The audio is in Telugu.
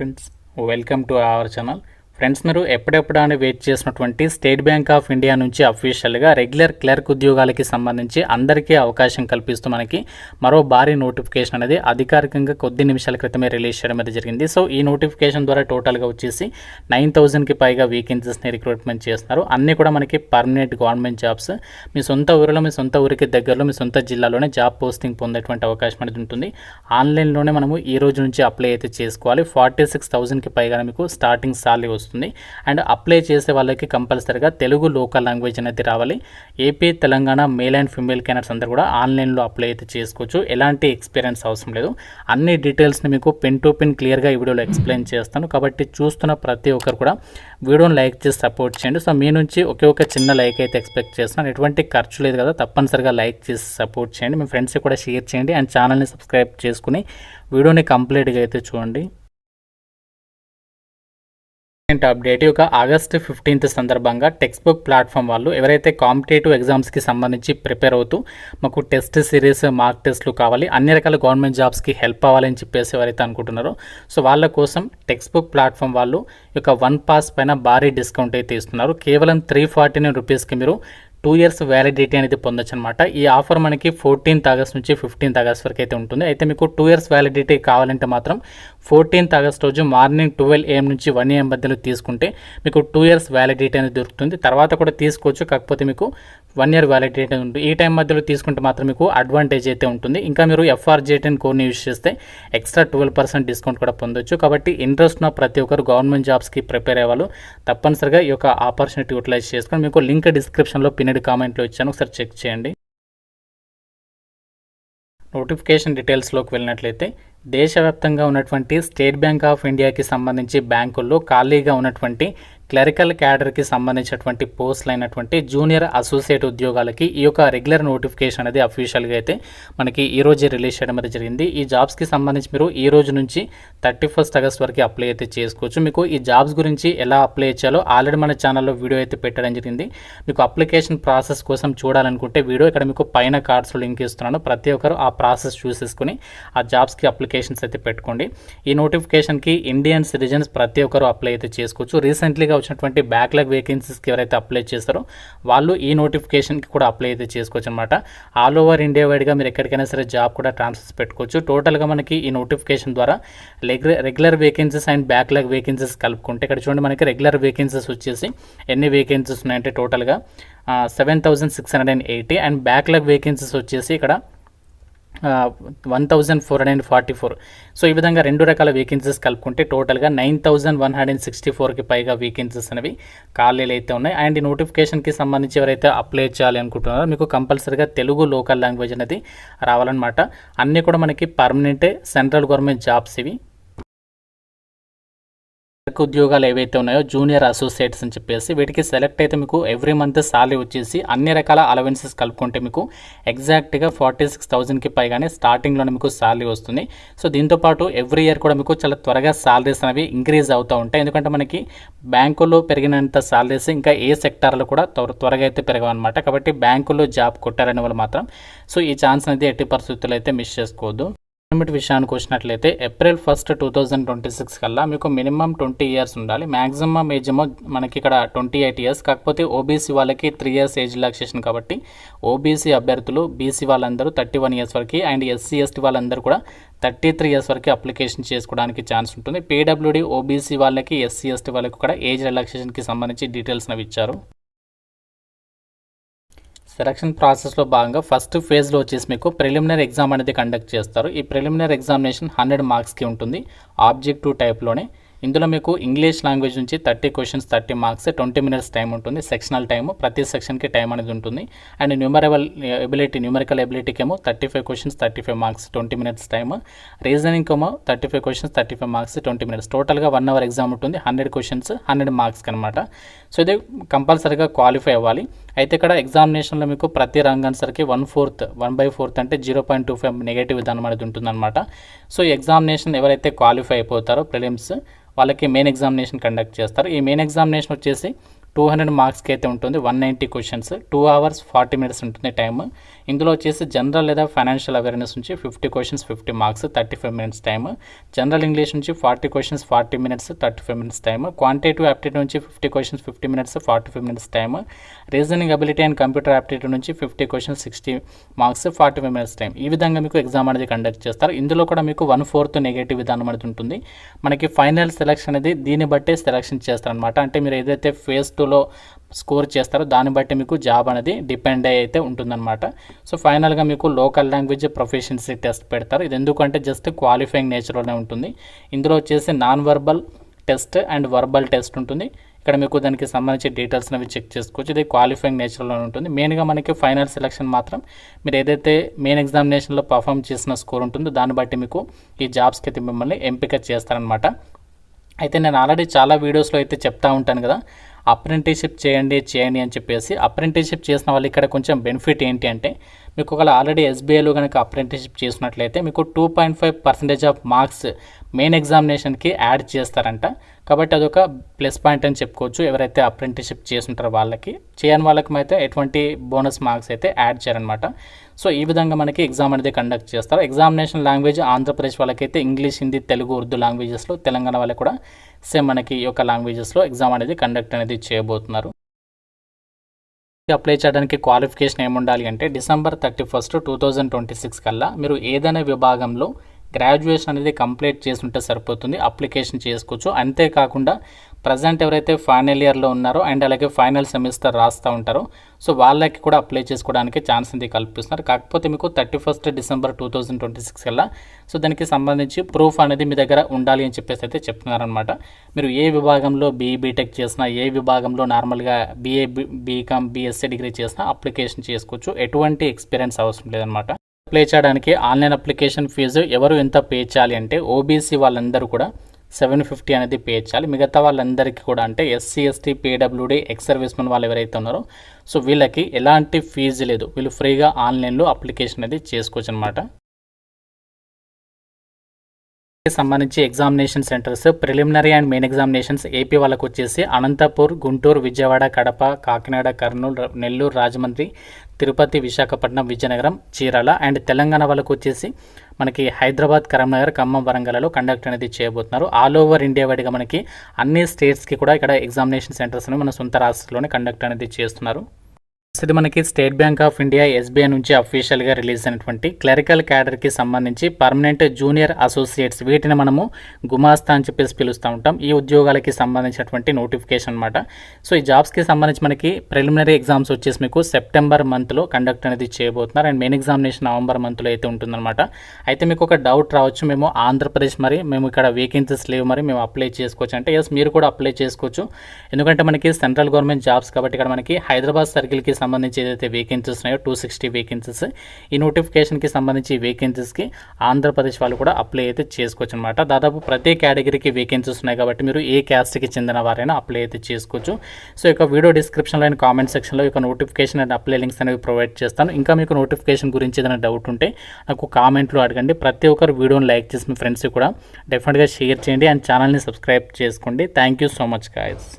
Friends, welcome to our channel. Friends, మీరు ఎప్పుడెప్పుడు అని వెయిట్ చేసినటువంటి స్టేట్ బ్యాంక్ ఆఫ్ ఇండియా నుంచి అఫీషియల్గా రెగ్యులర్ క్లర్క్ ఉద్యోగాలకి సంబంధించి అందరికీ అవకాశం కల్పిస్తూ మనకి మరో భారీ నోటిఫికేషన్ అనేది అధికారికంగా కొద్ది నిమిషాల క్రితమే రిలీజ్ చేయడం అనేది జరిగింది. సో ఈ నోటిఫికేషన్ ద్వారా టోటల్గా వచ్చేసి 9,000కి పైగా వేకెన్సీస్ని రిక్రూట్మెంట్ చేస్తున్నారు. అన్నీ కూడా మనకి పర్మనెంట్ గవర్నమెంట్ జాబ్స్. మీ సొంత ఊరిలో, మీ సొంత ఊరికి దగ్గరలో, మీ సొంత జిల్లాలోనే జాబ్ పోస్టింగ్ పొందేటువంటి అవకాశం అనేది ఉంటుంది. ఆన్లైన్లోనే మనము ఈ రోజు నుంచి అప్లై అయితే చేసుకోవాలి. 46,000కి పైగా మీకు స్టార్టింగ్ సాలరీ వస్తుంది. అండ్ అప్లై చేసే వాళ్ళకి కంపల్సరీగా తెలుగు లోకల్ లాంగ్వేజ్ అనేది రావాలి. AP, Telangana male and female candidates అందరూ కూడా ఆన్లైన్లో అప్లై అయితే చేసుకోవచ్చు. ఎలాంటి ఎక్స్పీరియన్స్ అవసరం లేదు. అన్ని డీటెయిల్స్ని మీకు పిన్ టు పిన్ క్లియర్గా ఈ వీడియోలో ఎక్స్ప్లెయిన్ చేస్తాను. కాబట్టి చూస్తున్న ప్రతి ఒక్కరు కూడా వీడియోని లైక్ చేసి సపోర్ట్ చేయండి. సో మీ నుంచి ఒకే ఒక చిన్న లైక్ అయితే ఎక్స్పెక్ట్ చేస్తున్నాను. ఎటువంటి ఖర్చు లేదు కదా, తప్పనిసరిగా లైక్ చేసి సపోర్ట్ చేయండి. మీ ఫ్రెండ్స్కి కూడా షేర్ చేయండి అండ్ ఛానల్ని సబ్స్క్రైబ్ చేసుకుని వీడియోని కంప్లీట్గా అయితే చూడండి. అప్డేట్ ఒక ఆగస్టు 15 సందర్భంగా టెక్స్ట్ బుక్ ప్లాట్ఫామ్ వాళ్ళు ఎవరైతే కాంపిటేటివ్ ఎగ్జామ్స్కి సంబంధించి ప్రిపేర్ అవుతూ మాకు టెస్ట్ సిరీస్, మార్క్ టెస్ట్లు కావాలి, అన్ని రకాల గవర్నమెంట్ జాబ్స్కి హెల్ప్ అవ్వాలని చెప్పేసి ఎవరైతే అనుకుంటున్నారో సో వాళ్ళ కోసం టెక్స్ట్ బుక్ ప్లాట్ఫామ్ వాళ్ళు ఒక 1 పాస్ పైన భారీ డిస్కౌంట్ అయితే ఇస్తున్నారు. కేవలం 349 రూపీస్కి మీరు 2 years వ్యాలిడిటీ అనేది పొందొచ్చు అనమాట. ఈ ఆఫర్ మనకి 14th ఆగస్ట్ నుంచి 15th ఆగస్ట్ వరకు అయితే ఉంటుంది. అయితే మీకు 2 years వ్యాలిడిటీ కావాలంటే మాత్రం 14th ఆగస్ట్ రోజు మార్నింగ్ 12 AM నుంచి 1 AM మధ్యలో తీసుకుంటే మీకు 2 years వ్యాలిడిటీ అనేది దొరుకుతుంది. తర్వాత కూడా తీసుకోవచ్చు, కాకపోతే మీకు 1 year వ్యాలిడిటీ ఉంటుంది. ఈ టైం మధ్యలో తీసుకుంటే మాత్రం మీకు అడ్వాంటేజ్ అయితే ఉంటుంది. ఇంకా మీరు FRJ10 కోడ్ని యూజ్ చేస్తే ఎక్స్ట్రా 12% డిస్కౌంట్ కూడా పొందొచ్చు. కాబట్టి ఇంట్రెస్ట్ ఉన్న ప్రతి ఒక్కరు గవర్నమెంట్ జాబ్స్కి ప్రిపేర్ అయ్యేవాళ్ళు తప్పనిసరిగా ఈ యొక్క ఆపర్చునిటీ యూటిలైజ్ చేసుకొని మీకు లింక్ డిస్క్రిప్షన్లో కామెంట్లో ఇచ్చాను, ఒకసారి చెక్ చేయండి. నోటిఫికేషన్ డీటెయిల్స్లోకి వెళ్ళినట్లయితే దేశవ్యాప్తంగా ఉన్నటువంటి స్టేట్ బ్యాంక్ ఆఫ్ ఇండియాకి సంబంధించి బ్యాంకుల్లో ఖాళీగా ఉన్నటువంటి క్లరికల్ క్యాడర్కి సంబంధించినటువంటి పోస్టులు అయినటువంటి జూనియర్ అసోసియేట్ ఉద్యోగాలకి ఈ యొక్క రెగ్యులర్ నోటిఫికేషన్ అనేది అఫీషియల్గా అయితే మనకి ఈ రోజే రిలీజ్ చేయడం అనేది జరిగింది. ఈ జాబ్స్కి సంబంధించి మీరు ఈ రోజు నుంచి 31st ఆగస్ట్ వరకు అప్లై అయితే చేసుకోవచ్చు. మీకు ఈ జాబ్స్ గురించి ఎలా అప్లై చేయాలో ఆల్రెడీ మన ఛానల్లో వీడియో అయితే పెట్టడం జరిగింది. మీకు అప్లికేషన్ ప్రాసెస్ కోసం చూడాలనుకుంటే వీడియో ఇక్కడ మీకు పైన కార్డ్స్లో లింక్ ఇస్తున్నాను. ప్రతి ఒక్కరు ఆ ప్రాసెస్ చూసేసుకుని ఆ జాబ్స్కి అప్లికేషన్స్ అయితే పెట్టుకోండి. ఈ నోటిఫికేషన్కి ఇండియన్ సిటిజన్స్ ప్రతి ఒక్కరు అప్లై అయితే చేసుకోవచ్చు. రీసెంట్లీగా వచ్చినటువంటి బ్యాక్లాగ్ వేకెన్సీస్కి ఎవరైతే అప్లై చేస్తారో వాళ్ళు ఈ నోటిఫికేషన్కి కూడా అప్లై అయితే చేసుకోవచ్చు అనమాట. ఆల్ ఓవర్ ఇండియా వైడ్గా మీరు ఎక్కడికైనా సరే జాబ్ కూడా ట్రాన్స్ఫర్స్ పెట్టుకోవచ్చు. టోటల్గా మనకి ఈ నోటిఫికేషన్ ద్వారా regular vacancies and backlog vacancies కలుపుకుంటే ఇక్కడ చూడండి మనకి రెగ్యులర్ వేకెన్సీస్ వచ్చేసి ఎన్ని వేకెన్సీస్ ఉన్నాయంటే టోటల్గా 7,680 అండ్ బ్యాక్లాగ్ వేకెన్సీస్ వచ్చేసి ఇక్కడ 1,444. సో ఈ విధంగా రెండు రకాల వేకెన్సీస్ కలుపుకుంటే టోటల్గా 9,164కి పైగా వేకెన్సీస్ అనేవి ఖాళీలు అయితే ఉన్నాయి. అండ్ ఈ నోటిఫికేషన్కి సంబంధించి ఎవరైతే అప్లై చేయాలి అనుకుంటున్నారో మీకు కంపల్సరీగా తెలుగు లోకల్ లాంగ్వేజ్ అనేది రావాలన్నమాట. అన్నీ కూడా మనకి పర్మనెంటే సెంట్రల్ గవర్నమెంట్ జాబ్స్ ఇవి. ఉద్యోగాలు ఏవైతే ఉన్నాయో జూనియర్ అసోసియేట్స్ అని చెప్పేసి వీటికి సెలెక్ట్ అయితే మీకు ఎవ్రీ మంత్ సాలరీ వచ్చేసి అన్ని రకాల అలవెన్సెస్ కలుపుకుంటే మీకు ఎగ్జాక్ట్గా 46,000కి పైగానే స్టార్టింగ్లోనే మీకు సాలరీ వస్తుంది. సో దీంతోపాటు ఎవ్రీ ఇయర్ కూడా మీకు చాలా త్వరగా సాలరీస్ అనేవి ఇంక్రీజ్ అవుతూ ఉంటాయి. ఎందుకంటే మనకి బ్యాంకుల్లో పెరిగినంత సాలరీస్ ఇంకా ఏ సెక్టార్లో కూడా త్వరగా అయితే పెరగవన్నమాట. కాబట్టి బ్యాంకుల్లో జాబ్ కొట్టారనే వాళ్ళు మాత్రం సో ఈ ఛాన్స్ అనేది ఎట్టి పరిస్థితుల్లో అయితే మిస్ చేసుకోవద్దు. లిమిట్ విషయానికి వచ్చినట్లయితే April 1, 2026 కల్లా మీకు మినిమం 20 years ఉండాలి. మ్యాక్సిమం ఏజ్ ఏమో మనకి ఇక్కడ 28 years. కాకపోతే ఓబీసీ వాళ్ళకి 3 years ఏజ్ రిలాక్సేషన్ కాబట్టి ఓబీసీ అభ్యర్థులు, బీసీ వాళ్ళందరూ 31 years వరకు అండ్ ఎస్సీ ఎస్టీ వాళ్ళందరూ కూడా 33 years వరకు అప్లికేషన్ చేసుకోవడానికి ఛాన్స్ ఉంటుంది. పీడబ్ల్యూడీ ఓబీసీ వాళ్ళకి, ఎస్సీ ఎస్టీ వాళ్ళకి కూడా ఏజ్ రిలాక్సేషన్కి సంబంధించి డీటెయిల్స్ అవి ఇచ్చారు. సెలక్షన్ ప్రాసెస్లో భాగంగా ఫస్ట్ ఫేజ్లో వచ్చేసి మీకు ప్రిలిమినరీ ఎగ్జామ్ అనేది కండక్ట్ చేస్తారు. ఈ ప్రిలిమినరీ ఎగ్జామినేషన్ 100 మార్క్స్కి ఉంటుంది, ఆబ్జెక్టివ్ టైప్లోనే. ఇందులో మీకు ఇంగ్లీష్ లాంగ్వేజ్ నుంచి 30 questions 30 marks, 20 minutes టైం ఉంటుంది. సెక్షనల్ టైం, ప్రతి సెక్షన్కి టైం అనేది ఉంటుంది. అండ్ న్యూమరికల్ ఎబిలిటీకి ఏమో 35 questions 35 marks 20 minutes time. Reasoning ఏమో 35 questions 35 marks 20 minutes. టోటల్గా 1 hour ఎగ్జామ్ ఉంటుంది. 100 questions 100 marks అనమాట. సో ఇది కంపల్సరీగా క్వాలిఫై అవ్వాలి. అయితే ఇక్కడ ఎగ్జామినేషన్లో మీకు ప్రతి ర్యాంక్ ఆన్సర్కి 1/4 అంటే 0.25 నెగటివ్ విధానం అనేది ఉంటుందన్నమాట. సో ఈ ఎగ్జామినేషన్ ఎవరైతే క్వాలిఫై అయిపోతారో ప్రిలిమ్స్ వాళ్ళకి మెయిన్ ఎగ్జామినేషన్ కండక్ట్ చేస్తారు. ఈ మెయిన్ ఎగ్జామినేషన్ వచ్చేసి 200 మార్క్స్కి అయితే ఉంటుంది. 190 questions, 2 hours 40 minutes ఉంటుంది టైమ్. ఇందులో వచ్చేసి జనరల్ లేదా ఫైనాన్షియల్ అవేర్నెస్ నుంచి 50 questions 50 marks 35 minutes time, general English నుంచి 40 questions 40 minutes 35 minutes time, quantitative aptitude నుంచి 50 questions 50 minutes 45 minutes time, reasoning ability and computer aptitude నుంచి 50 క్వశ్చన్స్ 60 మార్క్స్ 45 మినిట్స్ టైం. ఈ విధంగా మీకు ఎగ్జామ్ అనేది కండక్ట్ చేస్తారు. ఇందులో కూడా మీకు 1/4 నెగటివ్ విధానం అనేది ఉంటుంది. మనకి ఫైనల్ సెలక్షన్ అనేది దీన్ని బట్టే సెలక్షన్ చేస్తారనమాట. అంటే మీరు ఏదైతే ఫేజ్ 2లో స్కోర్ చేస్తారో దాన్ని బట్టి మీకు జాబ్ అనేది డిపెండ్ అయితే ఉంటుందన్నమాట. సో ఫైనల్గా మీకు లోకల్ లాంగ్వేజ్ ప్రొఫిషియన్సీ టెస్ట్ పెడతారు. ఇది ఎందుకంటే జస్ట్ క్వాలిఫైయింగ్ నేచర్లోనే ఉంటుంది. ఇందులో వచ్చేసి non verbal test and verbal test ఉంటుంది. ఇక్కడ మీకు దానికి సంబంధించి డీటెయిల్స్ అనేవి చెక్ చేసుకోవచ్చు. ఇది క్వాలిఫైయింగ్ నేచర్లో ఉంటుంది. మెయిన్గా మనకి ఫైనల్ సెలక్షన్ మాత్రం మీరు ఏదైతే మెయిన్ ఎగ్జామినేషన్లో పర్ఫామ్ చేసిన స్కోర్ ఉంటుందో దాన్ని బట్టి మీకు ఈ జాబ్స్కి అయితే మిమ్మల్ని ఎంపిక చేస్తారనమాట. అయితే నేను ఆల్రెడీ చాలా వీడియోస్లో అయితే చెప్తా ఉంటాను కదా, అప్రెంటిస్షిప్ చేయండి అని చెప్పేసి. అప్రెంటిస్షిప్ చేసిన వాళ్ళు ఇక్కడ కొంచెం బెనిఫిట్ ఏంటి అంటే, మీకు ఒకవేళ ఆల్రెడీ ఎస్బీఐలో కనుక అప్రెంటిస్షిప్ చేసినట్లయితే మీకు 2.5% ఆఫ్ మార్క్స్ మెయిన్ ఎగ్జామినేషన్కి యాడ్ చేస్తారంట. కాబట్టి అదొక ప్లస్ పాయింట్ అని చెప్పుకోవచ్చు ఎవరైతే అప్రెంటిస్షిప్ చేస్తుంటారో వాళ్ళకి. చేయని వాళ్ళకి అయితే ఎటువంటి బోనస్ మార్క్స్ అయితే యాడ్ చేయరనమాట. సో ఈ విధంగా మనకి ఎగ్జామ్ అనేది కండక్ట్ చేస్తారు. ఎగ్జామినేషన్ లాంగ్వేజ్ ఆంధ్రప్రదేశ్ వాళ్ళకైతే ఇంగ్లీష్, హిందీ, తెలుగు, ఉర్దూ లాంగ్వేజెస్లో, తెలంగాణ వాళ్ళకి కూడా సేమ్ మనకి ఈ యొక్క లాంగ్వేజెస్లో ఎగ్జామ్ అనేది కండక్ట్ అనేది చేయబోతున్నారు. అప్లై చేయడానికి క్వాలిఫికేషన్ ఏముండాలి అంటే December 31, 2026 కల్లా మీరు ఏదైనా విభాగంలో గ్రాడ్యుయేషన్ అనేది కంప్లీట్ చేసుంటే సరిపోతుంది, అప్లికేషన్ చేసుకోవచ్చు. అంతేకాకుండా ప్రజెంట్ ఎవరైతే ఫైనల్ ఇయర్లో ఉన్నారో అండ్ అలాగే ఫైనల్ సెమిస్టర్ రాస్తూ ఉంటారో సో వాళ్ళకి కూడా అప్లై చేసుకోవడానికి ఛాన్స్ అనేది కల్పిస్తున్నారు. కాకపోతే మీకు 31 December 2026 కల్లా సో దానికి సంబంధించి ప్రూఫ్ అనేది మీ దగ్గర ఉండాలి అని చెప్పేసి అయితే చెప్తున్నారనమాట. మీరు ఏ విభాగంలో బీటెక్ చేసినా, ఏ విభాగంలో నార్మల్గా BA, BCom, BSc డిగ్రీ చేసినా అప్లికేషన్ చేసుకోవచ్చు. ఎటువంటి ఎక్స్పీరియన్స్ అవసరం లేదనమాట. అప్లై చేయడానికి ఆన్లైన్ అప్లికేషన్ ఫీజు ఎవరు ఎంత పే చేయాలి అంటే, OBC వాళ్ళందరూ కూడా 750 అనేది పే చేయాలి. మిగతా వాళ్ళందరికీ కూడా అంటే SC, ST, PWD, ex service men వాళ్ళు ఎవరైతే ఉన్నారో సో వీళ్ళకి ఎలాంటి ఫీజు లేదు. వీళ్ళు ఫ్రీగా ఆన్లైన్లో అప్లికేషన్ అనేది చేసుకోవచ్చు అనమాట. సంబంధించి examination centres preliminary and main examinations AP వాళ్ళకు వచ్చేసి అనంతపూర్, గుంటూరు, విజయవాడ, కడప, కాకినాడ, కర్నూలు, నెల్లూరు, రాజమండ్రి, తిరుపతి, విశాఖపట్నం, విజయనగరం, చీరాల. అండ్ తెలంగాణ వాళ్ళకు వచ్చేసి మనకి హైదరాబాద్, కరీంనగర్, ఖమ్మం, వరంగల్లో కండక్ట్ అనేది చేయబోతున్నారు. ఆల్ ఓవర్ ఇండియా వైడ్గా మనకి అన్ని స్టేట్స్కి కూడా ఇక్కడ ఎగ్జామినేషన్ సెంటర్స్ అనేవి మన సొంత రాష్ట్రంలోనే కండక్ట్ అనేది చేస్తున్నారు. ఇది మనకి state bank of India SBI నుంచి అఫీషియల్గా రిలీజ్ అయినటువంటి క్లరికల్ క్యాడర్కి సంబంధించి పర్మనెంట్ జూనియర్ అసోసియేట్స్, వీటిని మనము గుమాస్తా అని చెప్పేసి పిలుస్తూ ఉంటాం. ఈ ఉద్యోగాలకి సంబంధించినటువంటి నోటిఫికేషన్ అనమాట. సో ఈ జాబ్స్కి సంబంధించి మనకి ప్రిలిమినరీ ఎగ్జామ్స్ వచ్చేసి మీకు సెప్టెంబర్ మంత్లో కండక్ట్ అనేది చేయబోతున్నారు. అండ్ మెయిన్ ఎగ్జామినేషన్ నవంబర్ మంత్లో అయితే ఉంటుందన్నమాట. అయితే మీకు ఒక డౌట్ రావచ్చు, మేము ఆంధ్రప్రదేశ్ మేము ఇక్కడ వేకెన్సీస్ లేవు, మేము అప్లై చేసుకోవచ్చు అంటే. ఎస్, మీరు కూడా అప్లై చేసుకోవచ్చు. ఎందుకంటే మనకి సెంట్రల్ గవర్నమెంట్ జాబ్స్ కాబట్టి ఇక్కడ మనకి హైదరాబాద్ సర్కిల్కి సంబంధించి ఏదైతే వేకెన్సీస్ ఉన్నాయో 260 వేకెన్సీస్, ఈ నోటిఫికేషన్కి సంబంధించి వేకెన్సీస్కి ఆంధ్రప్రదేశ్ వాళ్ళు కూడా అప్లై అయితే చేసుకోవచ్చు అనమాట. దాదాపు ప్రతి కేటగిరీకి వేకెన్సీస్ ఉన్నాయి కాబట్టి మీరు ఏ క్యాస్ట్కి చెందిన వారైనా అప్లై అయితే చేసుకోవచ్చు. సో ఇక వీడియో డిస్క్రిప్షన్లో అండ్ కామెంట్ సెక్షన్లో ఇక నోటిఫికేషన్ అండ్ అప్లై లింక్స్ అనేవి ప్రొవైడ్ చేస్తాను. ఇంకా మీకు నోటిఫికేషన్ గురించి ఏదైనా డౌట్ ఉంటే నాకు కామెంట్లో అడగండి. ప్రతి ఒక్కరు వీడియోని లైక్ చేసి మీ ఫ్రెండ్స్కి కూడా డెఫినెట్గా షేర్ చేయండి అండ్ ఛానల్ని సబ్స్క్రైబ్ చేసుకోండి. Thank you so much guys.